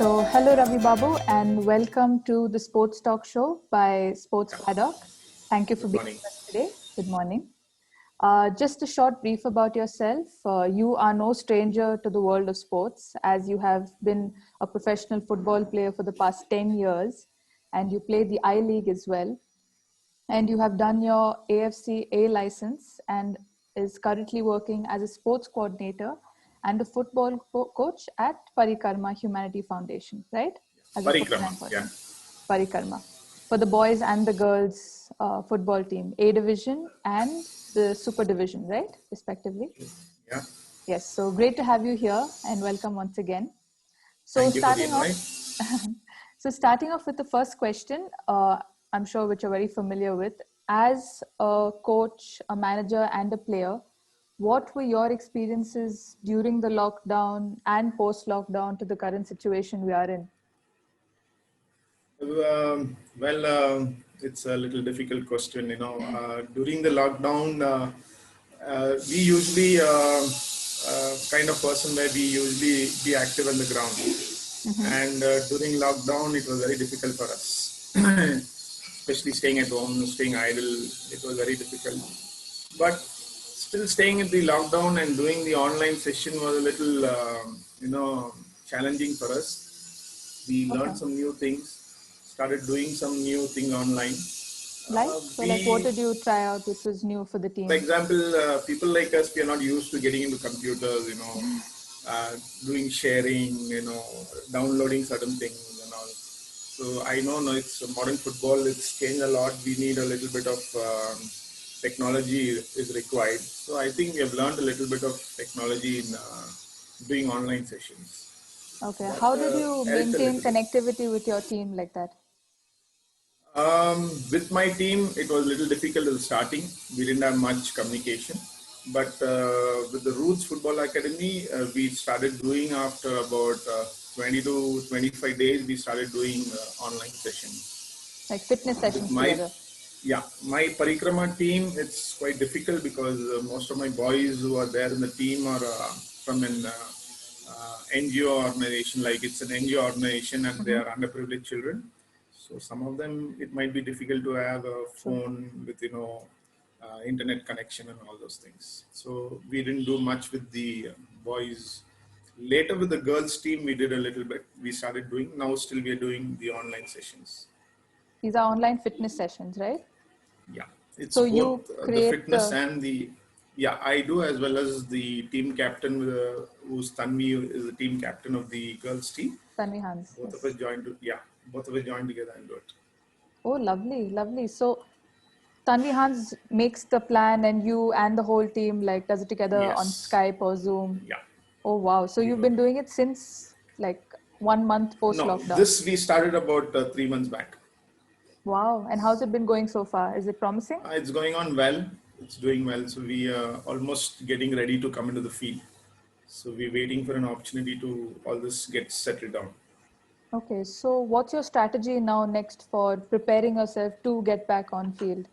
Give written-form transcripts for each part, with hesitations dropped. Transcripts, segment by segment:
So, hello Ravi Babu, and welcome to the Sports Talk Show by Sports Paddock. Thank you for being with us today. Good morning. Just a short brief about yourself. You are no stranger to the world of sports, as you have been a professional football player for the past 10 years, and you play the I League as well. And you have done your AFC A license and is currently working as a sports coordinator and a football coach at Parikarma Humanity Foundation, right? As a Parikrama, yeah. Parikarma. For the boys and the girls football team, A division and the super division, right? Respectively. Yeah. Yes. So great to have you here and welcome once again. So Thank you for the starting off, invite. starting off with the first question, I'm sure which you're very familiar with. As a coach, a manager, and a player, what were your experiences during the lockdown and post-lockdown to the current situation we are in? It's a little difficult question. During the lockdown, we usually kind of person where we usually be active on the ground. And during lockdown, it was very difficult for us, especially staying at home, staying idle. It was very difficult. But still staying in the lockdown and doing the online session was a little, challenging for us. We learned some new things, started doing some new thing online. Like what did you try out which was new for the team? For example, people like us, we are not used to getting into computers, doing sharing, downloading certain things and all. So I know it's modern football, it's changed a lot. We need a little bit of technology is required. So I think we have learned a little bit of technology in doing online sessions. Okay. How did you maintain connectivity with your team like that? With my team, it was a little difficult at the starting. We didn't have much communication. But with the Roots Football Academy, we started doing after about 20 to 25 days, we started doing online sessions. Like fitness sessions together? Yeah, my Parikrama team, it's quite difficult because most of my boys who are there in the team are from an NGO organization, like it's an NGO organization and they are underprivileged children. So some of them, it might be difficult to have a phone with, internet connection and all those things. So we didn't do much with the boys. Later with the girls team, we did a little bit. We started doing, now still we are doing the online sessions. These are online fitness sessions, right? Yeah, it's so both the fitness and the, I do, as well as the team captain, who's Tanvi is the team captain of the girls team. Tanvi Hans. Both of us joined together and do it. Oh, lovely, lovely. So Tanvi Hans makes the plan and you and the whole team like does it together on Skype or Zoom? Yeah. Oh, wow. So you've been doing it since like 1 month post-lockdown? No, this we started about 3 months back. Wow. And how's it been going so far? Is it promising? It's going on well. It's doing well. So we are almost getting ready to come into the field. So we're waiting for an opportunity to all this get settled down. Okay. So what's your strategy now next for preparing yourself to get back on field?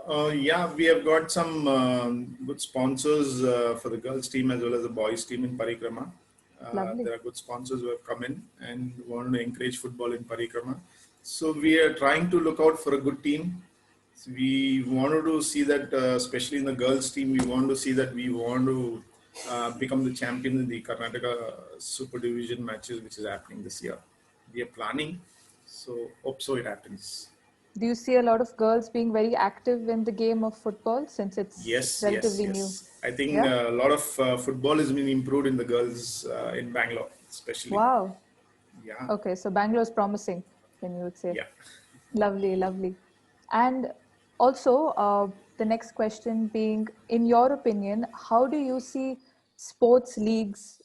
We have got some good sponsors for the girls team as well as the boys team in Parikrama. There are good sponsors who have come in and want to encourage football in Parikrama. So we are trying to look out for a good team. So we wanted to see that, especially in the girls team, we want to see that we want to become the champion in the Karnataka Super Division matches, which is happening this year. We are planning, so hope so it happens. Do you see a lot of girls being very active in the game of football since it's relatively new? I think a lot of football has been improved in the girls in Bangalore, especially. Wow. Yeah. Okay, so Bangalore is promising, then you would say. Yeah. Lovely, lovely. And also, the next question being, in your opinion, how do you see sports leagues,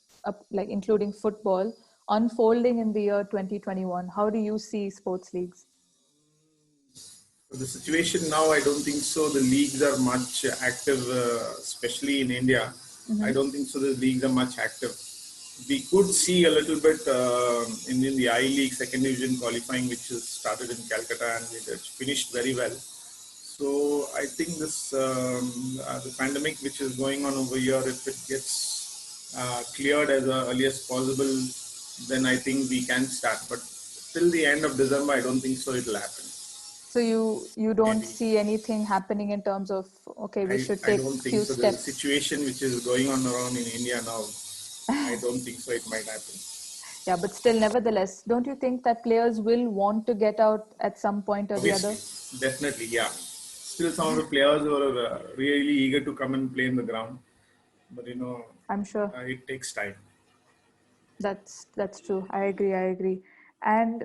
like including football, unfolding in the year 2021? How do you see sports leagues? The situation now, I don't think so. The leagues are much active, especially in India. I don't think so. The leagues are much active. We could see a little bit in the I League second division qualifying, which is started in Calcutta and it finished very well. So I think this the pandemic which is going on over here, if it gets cleared as early as possible, then I think we can start. But till the end of December, I don't think so it'll happen. So you don't Maybe. see anything happening in terms of, okay, we should I take don't think few so. The steps. situation which is going on around in India now, I don't think so it might happen. Yeah, but still, nevertheless, don't you think that players will want to get out at some point or Obviously, the other? definitely, yeah. Still, some of the players were really eager to come and play in the ground, but I'm sure. it takes time. That's true. I agree. And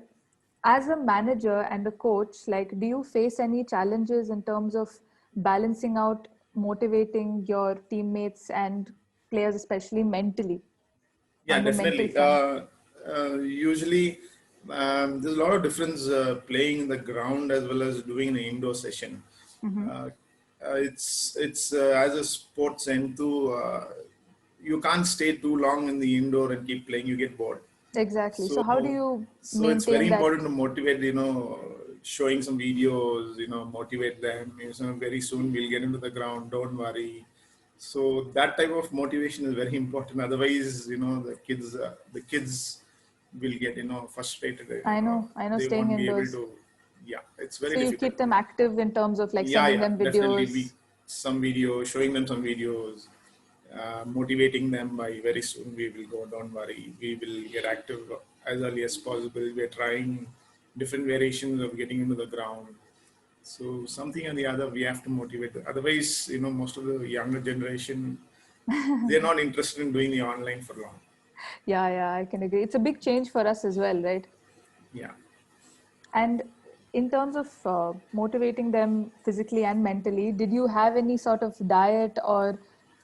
as a manager and a coach, like, do you face any challenges in terms of balancing out motivating your teammates and players, especially mentally, Yeah, on the mental definitely. front? Usually, there's a lot of difference playing in the ground as well as doing an indoor session. Uh, it's as a sports enthu, you can't stay too long in the indoor and keep playing. You get bored. Exactly. So, So how do you so it's very maintain that? important to motivate. Showing some videos. Motivate them. Very soon we'll get into the ground. Don't worry. So that type of motivation is very important. Otherwise, the kids will get frustrated. I know, They staying won't be able indoors. to. Yeah, it's So very you difficult. keep them active in terms of like Yeah, sending yeah, them definitely. videos. Some videos, showing them some videos, motivating them by very soon we will go. Don't worry, we will get active as early as possible. We are trying different variations of getting into the ground. So something or the other, we have to motivate them. Otherwise, most of the younger generation, they're not interested in doing the online for long. Yeah, I can agree. It's a big change for us as well, right? Yeah. And in terms of motivating them physically and mentally, did you have any sort of diet or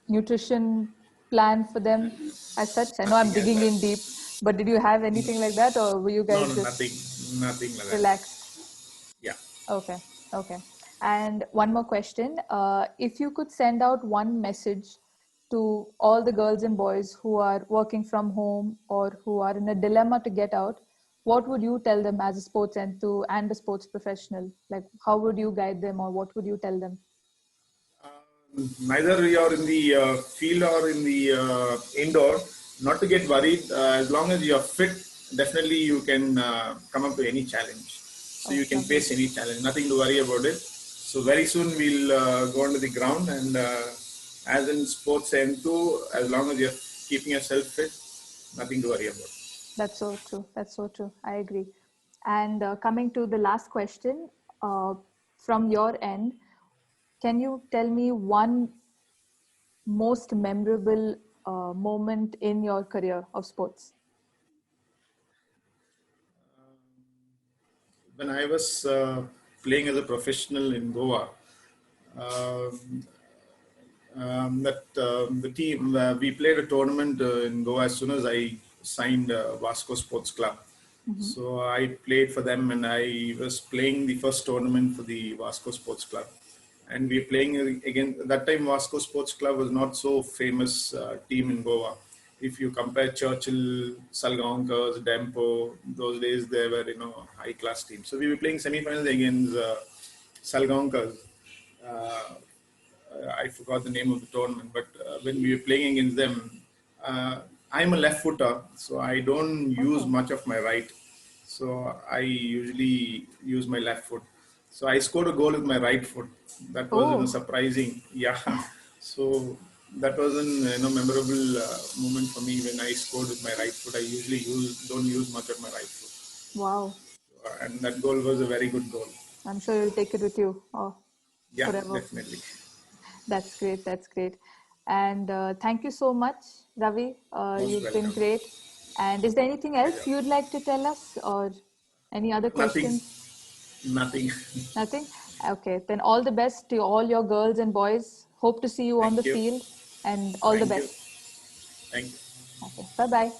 nutrition plan for them as such? I know I'm Nothing as digging in deep, that. but did you have anything like that, or were you No, guys no, just nothing like that. relaxed? Yeah. Okay. And one more question. If you could send out one message to all the girls and boys who are working from home or who are in a dilemma to get out, what would you tell them as a sports enthusiast and a sports professional? Like, how would you guide them, or what would you tell them? Neither you're in the field or in the indoor, not to get worried. As long as you're fit, definitely you can come up to any challenge. So you can face any challenge. Nothing to worry about it. So very soon we'll go onto the ground, and as in sports M2, as long as you're keeping yourself fit, nothing to worry about. That's so true. That's so true. I agree. And coming to the last question, from your end, can you tell me one most memorable moment in your career of sports? When I was playing as a professional in Goa, um, the team we played a tournament in Goa as soon as I signed Vasco Sports Club. So I played for them, and I was playing the first tournament for the Vasco Sports Club. And we were playing again. That time, Vasco Sports Club was not so famous team in Goa. If you compare Churchill, Salgaonkars, Dempo, those days they were high class teams. So we were playing semi-finals against Salgaonkars. Uh, I forgot the name of the tournament, but when we were playing against them, I'm a left footer, so I don't use much of my right. So I usually use my left foot. So I scored a goal with my right foot. That was surprising. Yeah. So that was an memorable moment for me when I scored with my right foot. I usually don't use much of my right foot. Wow. And that goal was a very good goal. I'm sure you'll take it with you Yeah, forever. definitely. That's great. And thank you so much, Ravi. You've been great. And is there anything else you'd like to tell us, or any other questions? Nothing. Nothing? Okay, then all the best to all your girls and boys. Hope to see you on the field, and all the best. Thank you. Okay, bye-bye.